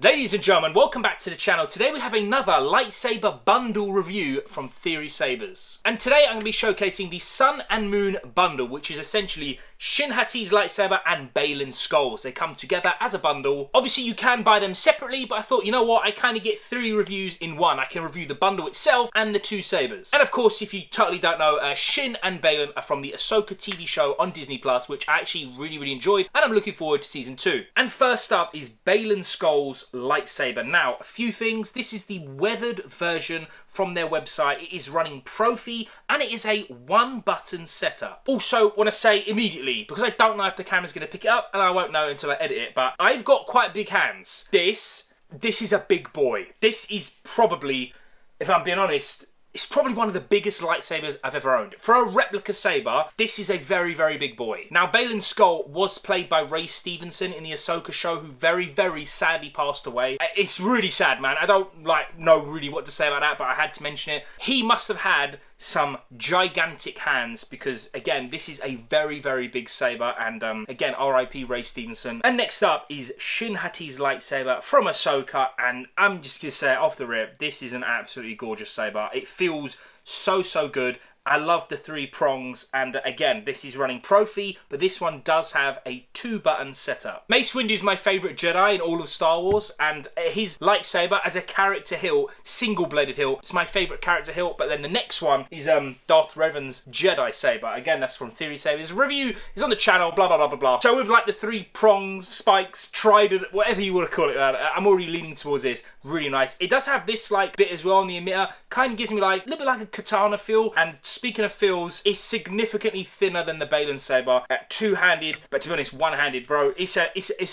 Ladies and gentlemen, welcome back to the channel. Today we have another lightsaber bundle review from Theory Sabers. And today I'm going to be showcasing the Sun and Moon bundle, which is essentially Shin Hati's lightsaber and Baylan Skoll's. They come together as a bundle. Obviously you can buy them separately, but I thought, you know what, I kind of get 3 reviews in one. I can review the bundle itself and the 2 sabers. And of course, if you totally don't know, Shin and Baylan are from the Ahsoka TV show on Disney+, which I actually really enjoyed, and I'm looking forward to season 2. And first up is Baylan Skoll's lightsaber. Now, a few things. This is the weathered version from their website. It is running Proffie and it is a 1-button setup. Also, want to say immediately, because I don't know if the camera's going to pick it up and I won't know until I edit it, but I've got quite big hands. This is a big boy. This is probably, if I'm being honest, it's probably one of the biggest lightsabers I've ever owned. For a replica saber, this is a very big boy. Now, Baylan Skoll was played by Ray Stevenson in the Ahsoka show, who very sadly passed away. It's really sad, man. I don't know really what to say about that, but I had to mention it. He must have had some gigantic hands because, again, this is a very big saber, and again, R.I.P. Ray Stevenson. And next up is Shin Hati's lightsaber from Ahsoka, and I'm just gonna say it off the rip, this is an absolutely gorgeous saber. It feels so good. I love the 3 prongs, and again, this is running Proffie, but this one does have a 2-button setup. Mace Windu is my favourite Jedi in all of Star Wars, and his lightsaber as a character hilt, single-bladed hilt, it's my favourite character hilt, but then the next one is Darth Revan's Jedi saber. Again, that's from Theory Sabers. Review is on the channel, blah. So with like the 3 prongs, spikes, trident, whatever you want to call it, I'm already leaning towards this. Really nice. It does have this like bit as well on the emitter, kind of gives me like a little bit like a katana feel, and speaking of feels, it's significantly thinner than the Baylan saber. 2-handed, but to be honest, 1-handed, bro. It's a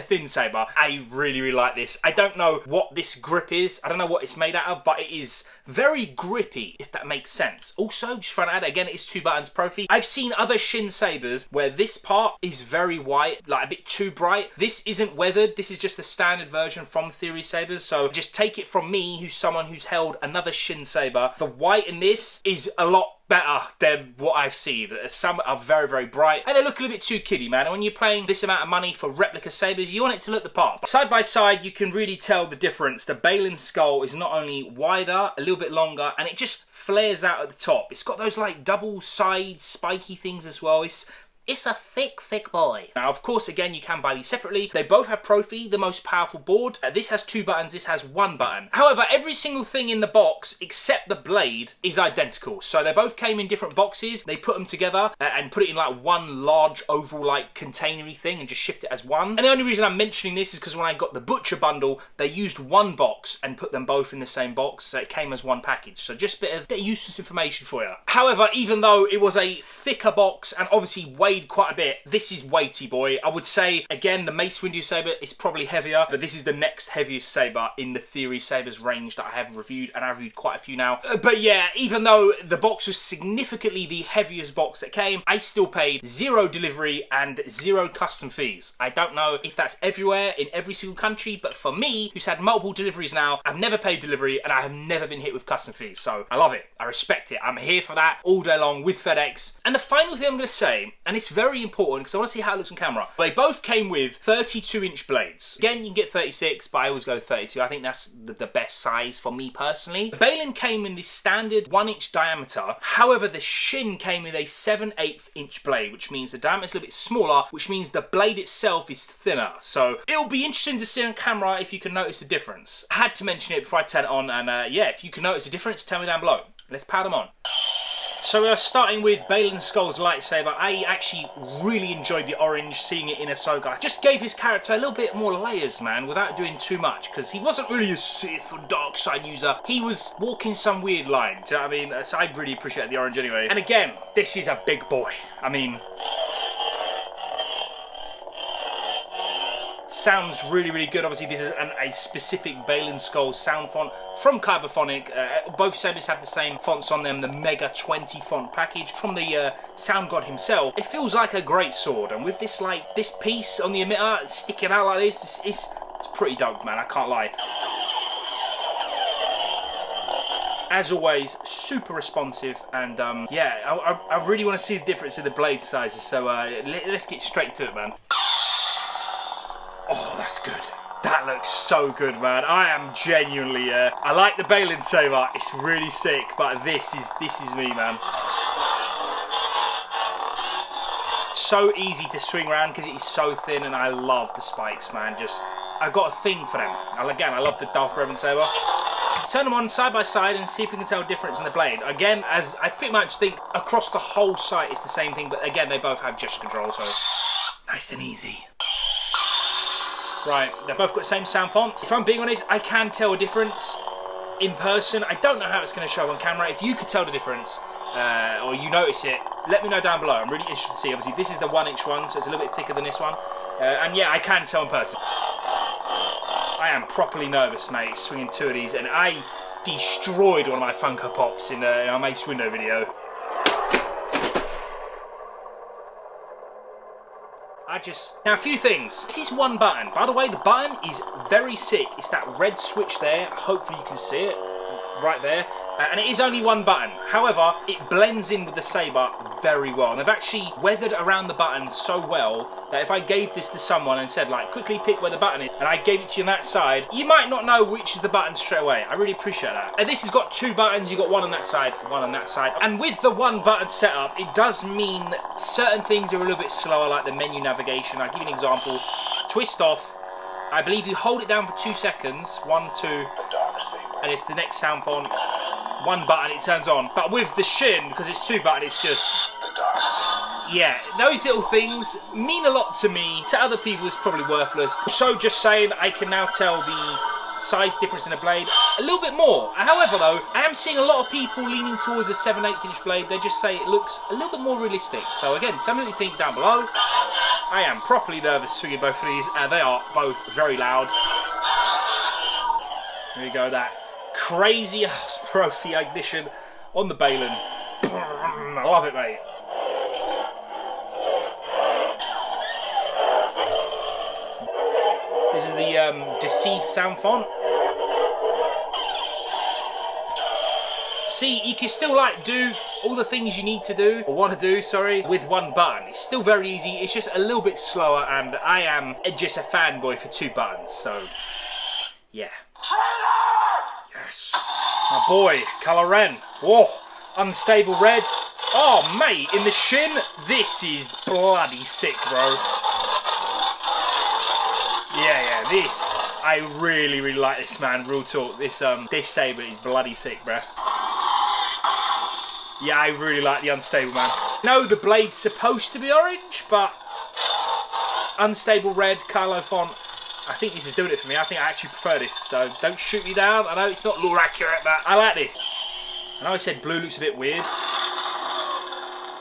thin saber. I really like this. I don't know what this grip is. I don't know what it's made out of, but it is very grippy, if that makes sense. Also, just trying to add, again, it is 2 buttons Proffie. I've seen other Shin sabers where this part is very white, like a bit too bright. This isn't weathered. This is just a standard version from Theory Sabers. So just take it from me, who's someone who's held another Shin saber. The white in this is a lot better than what I've seen. Some are very bright, and they look a little bit too kiddie, man. And when you're paying this amount of money for replica sabers, you want it to look the part. But side by side, you can really tell the difference. The Baylan Skoll is not only wider, a little bit longer, and it just flares out at the top. It's got those like double side spiky things as well. It's a thick boy. Now, of course, again, you can buy these separately. They both have Proffie, the most powerful board. This has 2 buttons, this has 1 button. However, every single thing in the box, except the blade, is identical. So they both came in different boxes. They put them together and put it in like one large oval like containery thing and just shipped it as one. And the only reason I'm mentioning this is because when I got the Butcher bundle, they used 1 box and put them both in the same box. So it came as 1 package. So just a bit of useless information for you. However, even though it was a thicker box and obviously weighed quite a bit, this is weighty, boy. I would say, again, the Mace Windu saber is probably heavier, but this is the next heaviest saber in the Theory Sabers range that I have reviewed, and I've reviewed quite a few now. But yeah, even though the box was significantly the heaviest box that came, I still paid 0 delivery and 0 custom fees. I don't know if that's everywhere in every single country, but for me, who's had multiple deliveries now, I've never paid delivery and I have never been hit with custom fees. So I love it. I respect it. I'm here for that all day long with FedEx. And the final thing I'm going to say, and it's very important because I want to see how it looks on camera. They both came with 32-inch blades. Again, you can get 36, but I always go 32. I think that's the best size for me personally. The Baylan came in this standard 1-inch diameter. However, the Shin came with a 7/8 inch blade, which means the diameter is a little bit smaller, which means the blade itself is thinner. So it'll be interesting to see on camera if you can notice the difference. I had to mention it before I turn it on, and yeah, if you can notice the difference, tell me down below. Let's power them on. So we are starting with Baylan Skoll's lightsaber. I actually really enjoyed the orange, seeing it in Ahsoka. I just gave his character a little bit more layers, man, without doing too much, because he wasn't really a Sith or dark side user. He was walking some weird line, do you know what I mean? So I really appreciate the orange anyway. And again, this is a big boy. I mean, sounds really good. Obviously, this is a specific Baylan Skoll sound font from Kyberphonic. Both sabers have the same fonts on them, the Mega 20 font package from the sound god himself. It feels like a great sword, and with this this piece on the emitter sticking out like this, it's pretty dope, man. I can't lie. As always, super responsive, and yeah, I really want to see the difference in the blade sizes. So let's get straight to it, man. Oh, that's good. That looks so good, man. I am genuinely, I like the Baylan Saber. It's really sick, but this is me, man. So easy to swing around because it is so thin, and I love the spikes, man. I got a thing for them. And again, I love the Darth Revan Saber. Turn them on side by side and see if we can tell a difference in the blade. Again, as I pretty much think across the whole site it's the same thing, but again, they both have gesture control, so nice and easy. Right, they've both got the same sound fonts. If I'm being honest, I can tell a difference in person. I don't know how it's going to show on camera. If you could tell the difference, or you notice it, let me know down below. I'm really interested to see. Obviously, this is the 1-inch one, so it's a little bit thicker than this one. And yeah, I can tell in person. I am properly nervous, mate, swinging 2 of these, and I destroyed one of my Funko Pops in our Mace Window video. Now, a few things. This is one button. By the way, the button is very sick. It's that red switch there. Hopefully you can see it right there. And it is only one button. However, it blends in with the saber very well. And they've actually weathered around the button so well that if I gave this to someone and said, like, quickly pick where the button is, and I gave it to you on that side, you might not know which is the button straight away. I really appreciate that. And this has got 2 buttons. You've got one on that side, one on that side. And with the 1 button setup, it does mean certain things are a little bit slower, like the menu navigation. I'll give you an example. Twist off. I believe you hold it down for 2 seconds. 1, 2. And it's the next sound font. 1 button, it turns on. But with the Shin, because it's 2 button, it's just... yeah, those little things mean a lot to me. To other people, it's probably worthless. So just saying, I can now tell the size difference in the blade a little bit more. However, though, I am seeing a lot of people leaning towards a 7/8 inch blade. They just say it looks a little bit more realistic. So again, tell me what you think down below. I am properly nervous swinging both of these. They are both very loud. Here we go, that crazy ass Proffie ignition on the Baylan. I love it, mate. This is the Deceived sound font. See, you can still like do all the things you need to do, or want to do, sorry, with 1 button. It's still very easy, it's just a little bit slower, and I am just a fanboy for 2 buttons, so yeah. Yes. My boy, Colour Ren. Whoa, unstable red. Oh, mate, in the Shin, this is bloody sick, bro. Yeah, this, I really, really like this, man. Real talk, this saber is bloody sick, bruh. Yeah, I really like the unstable, man. No, the blade's supposed to be orange, but unstable red, Kylo font. I think this is doing it for me. I think I actually prefer this, so don't shoot me down. I know it's not lore accurate, but I like this. I know I said blue looks a bit weird.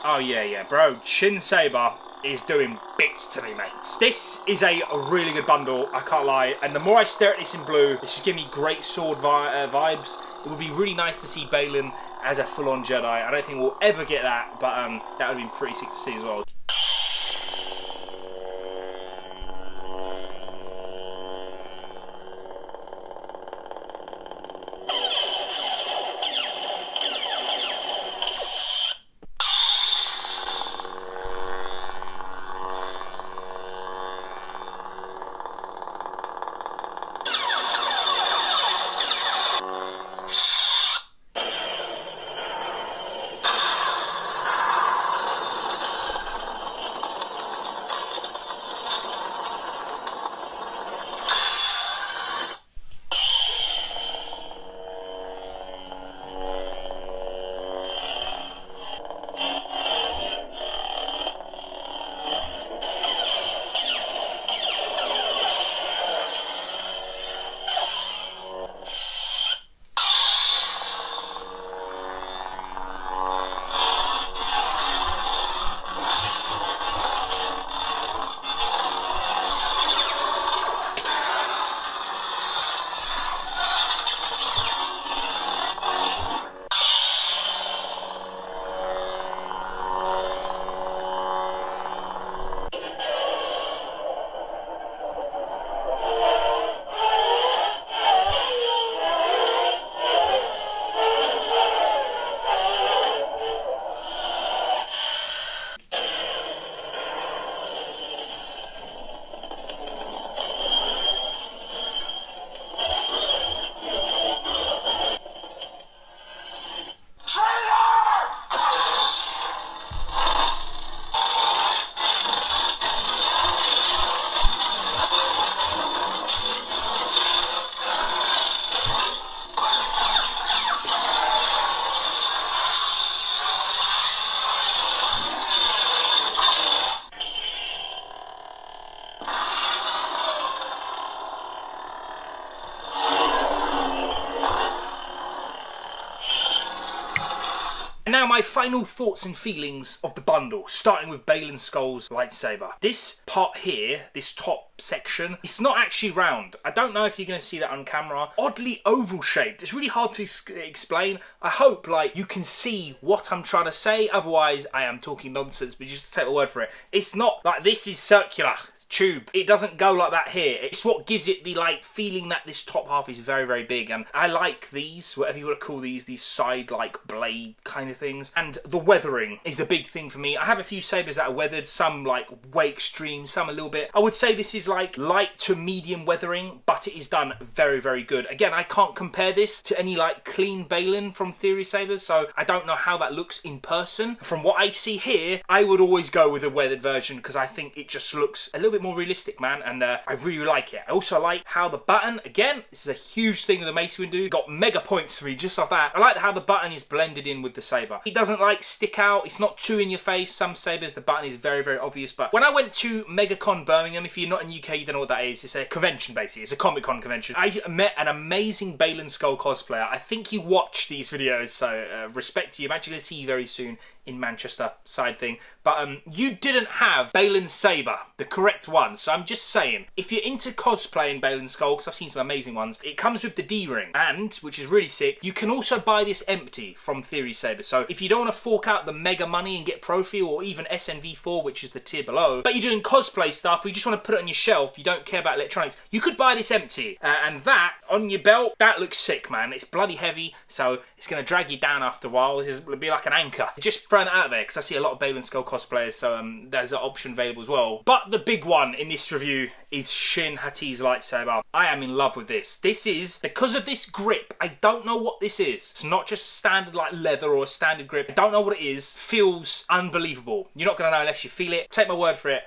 Oh, yeah, bro. Shin Saber is doing bits to me, mate. This is a really good bundle, I can't lie. And the more I stare at this in blue, this is giving me great sword vibes. It would be really nice to see Baylan as a full-on Jedi. I don't think we'll ever get that, but that would have been pretty sick to see as well. now my final thoughts and feelings of the bundle, starting with Baylan Skoll's lightsaber. This part here, this top section, it's not actually round. I don't know if you're going to see that on camera. Oddly oval shaped. It's really hard to explain. I hope like you can see what I'm trying to say, otherwise I am talking nonsense, but just take my word for it. It's not like this is circular tube. It doesn't go like that here. It's what gives it the like feeling that this top half is very, very big, and I like these, whatever you want to call these side like blade kind of things. And the weathering is a big thing for me. I have a few sabers that are weathered, some like way extreme, some a little bit. I would say this is like light to medium weathering, but it is done very, very good. Again, I can't compare this to any like clean Baylan from Theory Sabers, so I don't know how that looks in person. From what I see here, I would always go with a weathered version because I think it just looks a little bit more realistic, man, and I really like it. I also like how the button, again, this is a huge thing with the Mace Windu, got mega points for me just off that. I like how the button is blended in with the saber. It doesn't like stick out, it's not too in your face. Some sabers, the button is very, very obvious, but when I went to MegaCon Birmingham, if you're not in UK, you don't know what that is, it's a convention basically, it's a Comic-Con convention. I met an amazing Baylan Skoll cosplayer. I think you watch these videos, so respect to you. I'm actually going to see you very soon in Manchester, side thing, but you didn't have Baylan's saber, the correct one, so I'm just saying, if you're into cosplaying Baylan Skoll, because I've seen some amazing ones, it comes with the D-ring, and, which is really sick, you can also buy this empty from Theory Saber, so if you don't want to fork out the mega money and get Proffie, or even SNV4, which is the tier below, but you're doing cosplay stuff, or you just want to put it on your shelf, you don't care about electronics, you could buy this empty, and that, on your belt, that looks sick, man. It's bloody heavy, so it's going to drag you down after a while. This will be like an anchor. Just throwing that out there, because I see a lot of Baylan Skoll cosplayers, so there's an option available as well. But the big one in this review is Shin Hati's lightsaber. I am in love with this. This is, because of this grip, I don't know what this is. It's not just standard like leather or a standard grip. I don't know what it is. Feels unbelievable. You're not going to know unless you feel it. Take my word for it.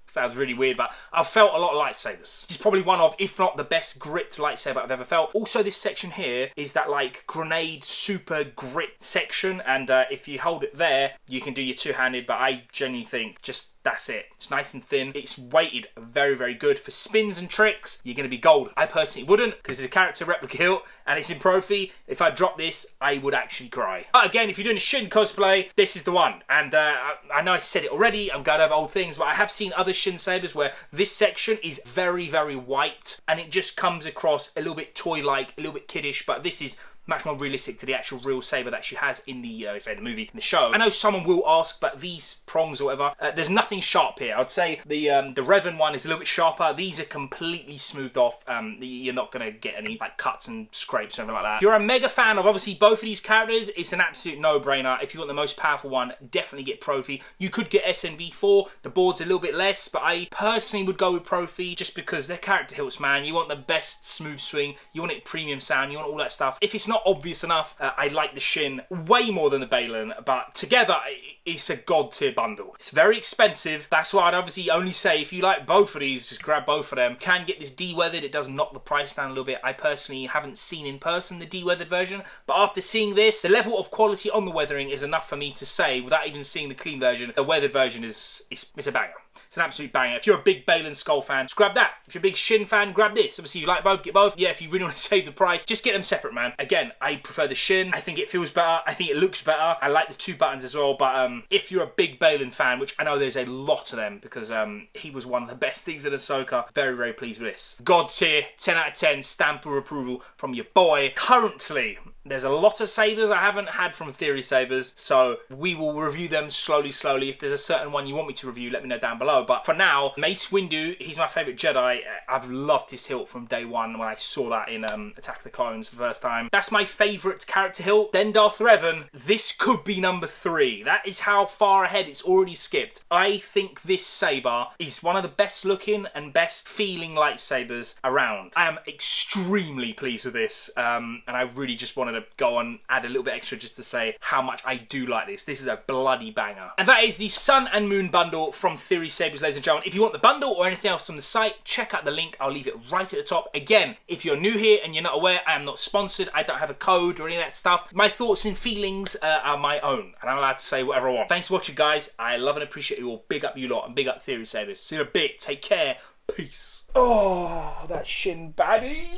Sounds really weird, but I've felt a lot of lightsabers. This is probably one of, if not the best gripped lightsaber I've ever felt. Also, this section here is that like grenade super grip section, and if you hold it there, you can do your two-handed, but I genuinely think just that's it. It's nice and thin. It's weighted very, very good. For spins and tricks, you're going to be gold. I personally wouldn't, because it's a character replica hilt, and it's in Proffie. If I drop this, I would actually cry. But again, if you're doing a Shin cosplay, this is the one. And I know I said it already, I'm going over old things, but I have seen other Shin sabers where this section is very, very white, and it just comes across a little bit toy-like, a little bit kiddish, but this is much more realistic to the actual real saber that she has in the, say, the movie, in the show. I know someone will ask, but these prongs or whatever, there's nothing sharp here. I'd say the Revan one is a little bit sharper. These are completely smoothed off. You're not going to get any like cuts and scrapes or anything like that. If you're a mega fan of obviously both of these characters, it's an absolute no-brainer. If you want the most powerful one, definitely get Proffie. You could get SNV4. The board's a little bit less, but I personally would go with Proffie just because they're character hilts, man. You want the best smooth swing. You want it premium sound. You want all that stuff. If it's not obvious enough, I like the Shin way more than the Baylan, but together it's a god tier bundle. It's very expensive. That's why I'd obviously only say if you like both of these, just grab both of them. Can get this de-weathered. It does knock the price down a little bit. I personally haven't seen in person the de-weathered version, but after seeing this, the level of quality on the weathering is enough for me to say, without even seeing the clean version, the weathered version it's a banger. It's an absolute banger. If you're a big Baylan Skoll fan, just grab that. If you're a big Shin fan, grab this. Obviously, you like both, get both. Yeah, if you really want to save the price, just get them separate, man. Again, I prefer the Shin. I think it feels better. I think it looks better. I like the two buttons as well, but if you're a big Baylan fan, which I know there's a lot of them, because he was one of the best things in Ahsoka, very, very pleased with this. God tier, 10 out of 10, stamp of approval from your boy. Currently, there's a lot of sabers I haven't had from Theory Sabers, so we will review them slowly. If there's a certain one you want me to review, let me know down below. But for now, Mace Windu, he's my favourite Jedi. I've loved his hilt from day one when I saw that in Attack of the Clones for the first time. That's my favourite character hilt. Then Darth Revan. This could be number 3. That is how far ahead it's already skipped. I think this saber is one of the best looking and best feeling lightsabers around. I am extremely pleased with this, and I really just wanted to go on, add a little bit extra just to say how much I do like this. This is a bloody banger. And that is the Sun and Moon bundle from Theory Sabers, ladies and gentlemen. If you want the bundle or anything else from the site, check out the link. I'll leave it right at the top. Again, if you're new here and you're not aware, I am not sponsored. I don't have a code or any of that stuff. My thoughts and feelings are my own, and I'm allowed to say whatever I want. Thanks for watching, guys. I love and appreciate you all. Big up you lot and big up Theory Sabers. See you in a bit. Take care. Peace. Oh, that Shin baddie.